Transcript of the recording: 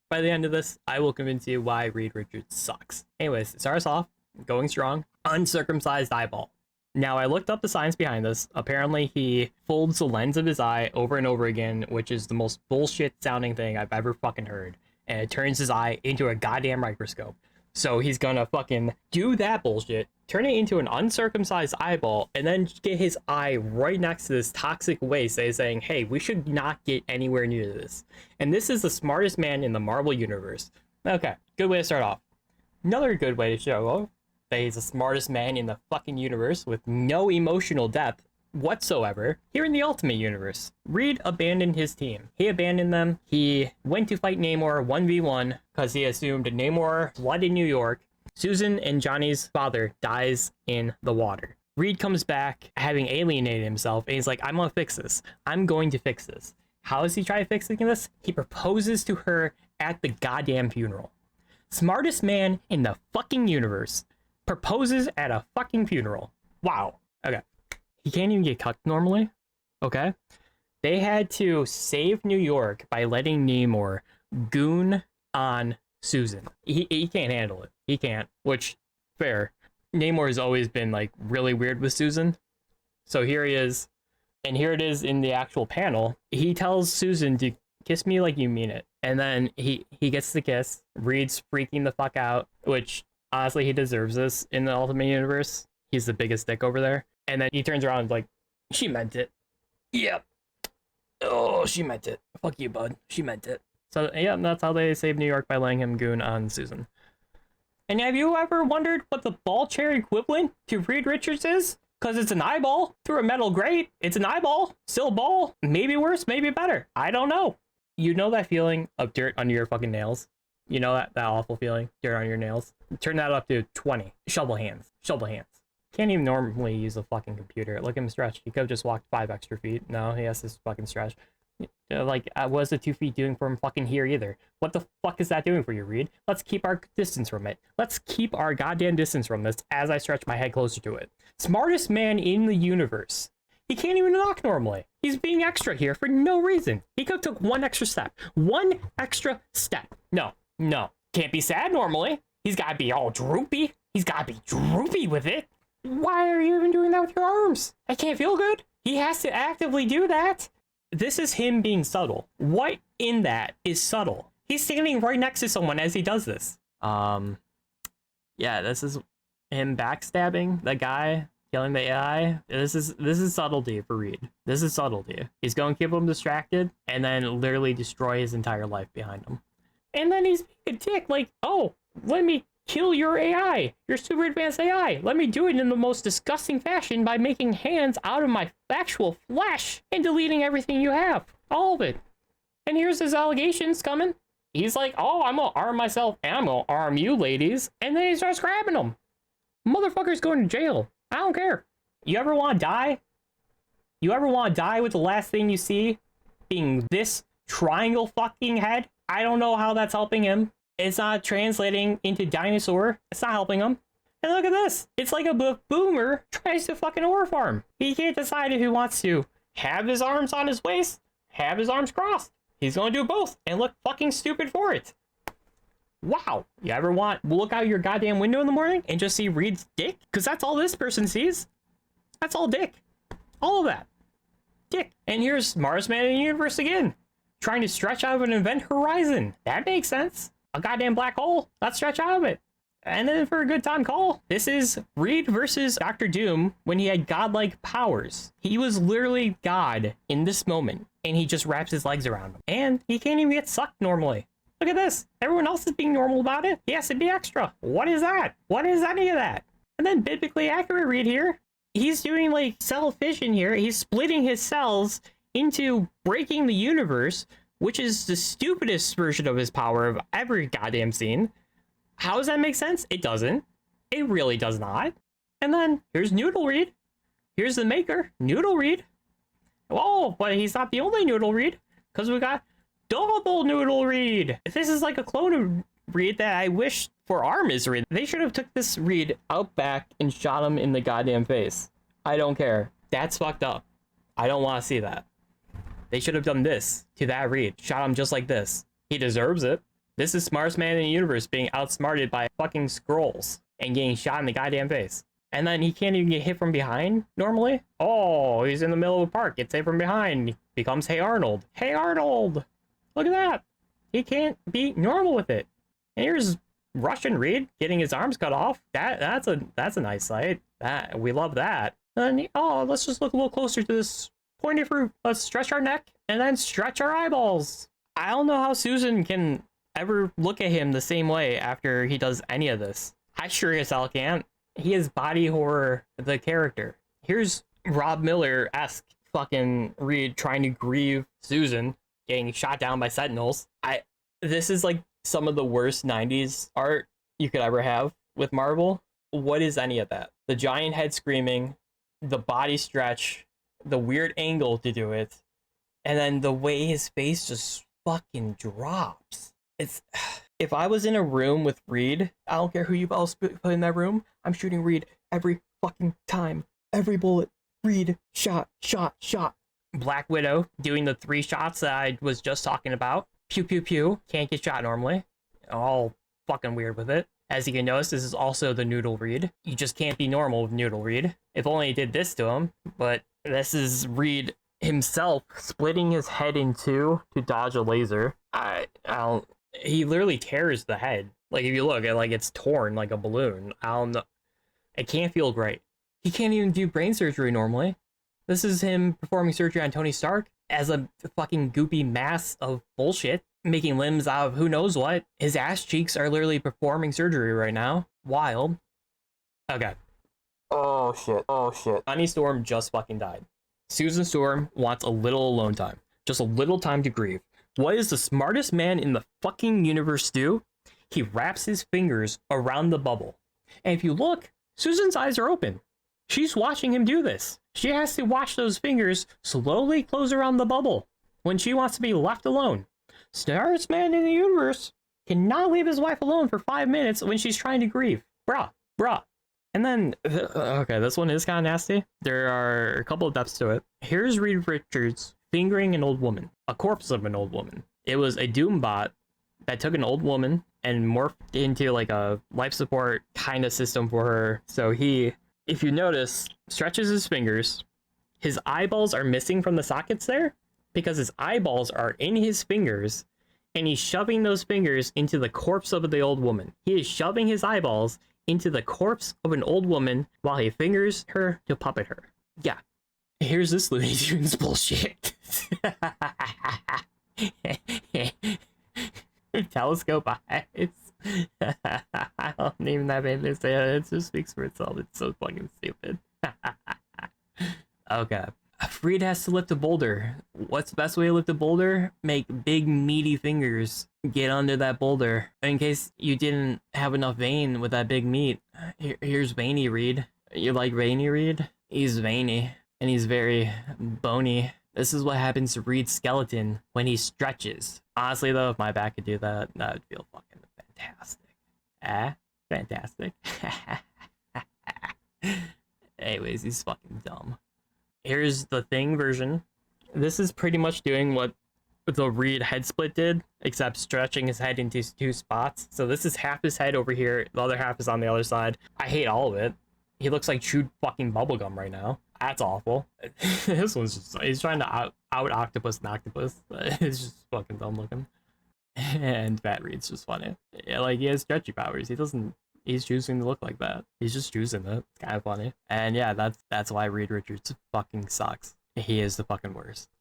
By the end of this, I will convince you why Reed Richards sucks. Anyways, it starts off going strong. Uncircumcised eyeball. Now, I looked up the science behind this. Apparently, he folds the lens of his eye over and over again, which is the most bullshit sounding thing I've ever fucking heard. And it turns his eye into a goddamn microscope. So he's gonna fucking do that bullshit, turn it into an uncircumcised eyeball, and then get his eye right next to this toxic waste that is saying, hey, we should not get anywhere near this. And this is the smartest man in the Marvel Universe. Okay, good way to start off. Another good way to show off that he's the smartest man in the fucking universe with no emotional depth whatsoever. Here in the Ultimate Universe, Reed abandoned his team. He abandoned them. He went to fight Namor 1v1 because he assumed Namor flooded New York. Susan and Johnny's father dies in the water. Reed comes back having alienated himself, and he's like, I'm gonna fix this. I'm going to fix this. How does he try fixing this? He proposes to her at the goddamn funeral. Smartest man in the fucking universe proposes at a fucking funeral. Wow. Okay. He can't even get cucked normally. Okay. They had to save New York by letting Namor goon on Susan. He can't handle it. He can't, which, fair. Namor has always been, like, really weird with Susan. So here he is. And here it is in the actual panel. He tells Susan to kiss me like you mean it. And then he gets the kiss. Reed's freaking the fuck out, which, honestly, he deserves this in the Ultimate Universe. He's the biggest dick over there. And then he turns around and is like, she meant it. Yep. Oh, she meant it. Fuck you, bud. She meant it. So, yeah, that's how they save New York, by letting him goon on Susan. And have you ever wondered what the ball chair equivalent to Reed Richards is? Because it's an eyeball through a metal grate. It's an eyeball. Still a ball. Maybe worse, maybe better. I don't know. You know that feeling of dirt under your fucking nails? You know that awful feeling? Dirt on your nails? Turn that up to 20. Shovel hands. Shovel hands. Can't even normally use a fucking computer. Look at him stretch. He could have just walked 5 extra feet. No, he has to fucking stretch. Like, what is the 2 feet doing for him fucking here either? What the fuck is that doing for you, Reed? Let's keep our distance from it. Let's keep our goddamn distance from this as I stretch my head closer to it. Smartest man in the universe. He can't even knock normally. He's being extra here for no reason. He could have took 1 extra step. 1 extra step. No. Can't be sad normally. He's gotta be all droopy. He's gotta be droopy with it. Why are you even doing that with your arms? I can't feel good. He has to actively do that. This is him being subtle. What in that is subtle? He's standing right next to someone as he does this. Yeah, this is him backstabbing the guy, killing the AI. This is subtlety for Reed. This is subtlety. He's going to keep him distracted and then literally destroy his entire life behind him. And then he's being a dick, like, oh, let me kill your AI, your super advanced AI. Let me do it in the most disgusting fashion by making hands out of my actual flesh and deleting everything you have. All of it. And here's his allegations coming. He's like, oh, I'm gonna arm myself and I'm gonna arm you, ladies. And then he starts grabbing them. Motherfucker's going to jail. I don't care. You ever want to die? You ever want to die with the last thing you see being this triangle fucking head? I don't know how that's helping him. It's not translating into dinosaur. It's not helping him. And look at this. It's like a boomer tries to fucking ore farm. He can't decide if he wants to have his arms on his waist, have his arms crossed. He's going to do both and look fucking stupid for it. Wow. You ever want to look out your goddamn window in the morning and just see Reed's dick? Because that's all this person sees. That's all dick. All of that. Dick. And here's smartest man in the universe again. Trying to stretch out of an event horizon. That makes sense. A goddamn black hole. Let's stretch out of it. And then for a good time call, this is Reed versus Dr. Doom when he had godlike powers. He was literally God in this moment, and he just wraps his legs around him. And he can't even get sucked normally. Look at this. Everyone else is being normal about it. He has to be extra. What is that? What is any of that? And then biblically accurate Reed here. He's doing like cell fission here. He's splitting his cells into breaking the universe, which is the stupidest version of his power I've ever goddamn seen. How does that make sense? It doesn't. It really does not. And then here's Noodle Reed. Here's the maker, Noodle Reed. Oh, but he's not the only Noodle Reed, because we got Double Noodle Reed. This is like a clone of Reed that I wish for our misery. They should have took this Reed out back and shot him in the goddamn face. I don't care. That's fucked up. I don't want to see that. They should have done this to that Reed. Shot him just like this. He deserves it. This is smartest man in the universe being outsmarted by fucking scrolls and getting shot in the goddamn face. And then he can't even get hit from behind normally. Oh, he's in the middle of a park, gets hit from behind, becomes Hey Arnold. Hey Arnold! Look at that! He can't be normal with it. And here's Russian Reed getting his arms cut off. That's a nice sight. That we love that. And oh, let's just look a little closer to this pointy fruit. Let's stretch our neck and then stretch our eyeballs. I don't know how Susan can ever look at him the same way after he does any of this. I sure as hell can't. He is body horror the character. Here's Rob Miller-esque fucking Reed trying to grieve Susan getting shot down by sentinels. This is like some of the worst 90s art you could ever have with Marvel. What is any of that? The giant head screaming, the body stretch, the weird angle to do it, and then the way his face just fucking drops. It's if I was in a room with Reed, I don't care who you else put in that room, I'm shooting Reed every fucking time. Every bullet. Reed, shot, shot, shot. Black Widow doing the 3 shots that I was just talking about. Pew, pew, pew. Can't get shot normally. All fucking weird with it. As you can notice, this is also the Noodle Reed. You just can't be normal with Noodle Reed. If only he did this to him. But this is Reed himself splitting his head in 2 to dodge a laser. I don't... He literally tears the head. Like, if you look, like, it's torn like a balloon. I don't know. It can't feel great. He can't even do brain surgery normally. This is him performing surgery on Tony Stark as a fucking goopy mass of bullshit, making limbs out of who knows what. His ass cheeks are literally performing surgery right now. Wild. Okay. Oh shit. Oh shit. Johnny Storm just fucking died. Susan Storm wants a little alone time. Just a little time to grieve. What does the smartest man in the fucking universe do? He wraps his fingers around the bubble. And if you look, Susan's eyes are open. She's watching him do this. She has to watch those fingers slowly close around the bubble when she wants to be left alone. Smartest man in the universe cannot leave his wife alone for 5 minutes when she's trying to grieve. Bruh. And then, okay, this one is kind of nasty. There are a couple of depths to it. Here's Reed Richards fingering an old woman, a corpse of an old woman. It was a Doom bot that took an old woman and morphed into like a life support kind of system for her. So he, if you notice, stretches his fingers. His eyeballs are missing from the sockets there because his eyeballs are in his fingers, and he's shoving those fingers into the corpse of the old woman. He is shoving his eyeballs into the corpse of an old woman while he fingers her to puppet her. Yeah. Here's this Looney Tunes bullshit. Telescope eyes. I don't even have anything to say. It just speaks for itself. It's so fucking stupid. Okay. Reed has to lift a boulder. What's the best way to lift a boulder? Make big meaty fingers. Get under that boulder. In case you didn't have enough vein with that big meat. Here's Veiny Reed. You like Veiny Reed? He's veiny. And he's very bony. This is what happens to Reed's skeleton when he stretches. Honestly though, if my back could do that, that would feel fucking fantastic. Fantastic. Anyways, he's fucking dumb. Here's the Thing version. This is pretty much doing what the Reed head split did, except stretching his head into 2 spots. So this is half his head over here, the other half is on the other side. I hate all of it. He looks like chewed fucking bubblegum right now. That's awful. This one's just, he's trying to out octopus an octopus. It's just fucking dumb looking. And Fat Reed's just funny. Yeah, like, he has stretchy powers. He's choosing to look like that. He's just choosing it. It's kind of funny. And yeah, that's why Reed Richards fucking sucks. He is the fucking worst.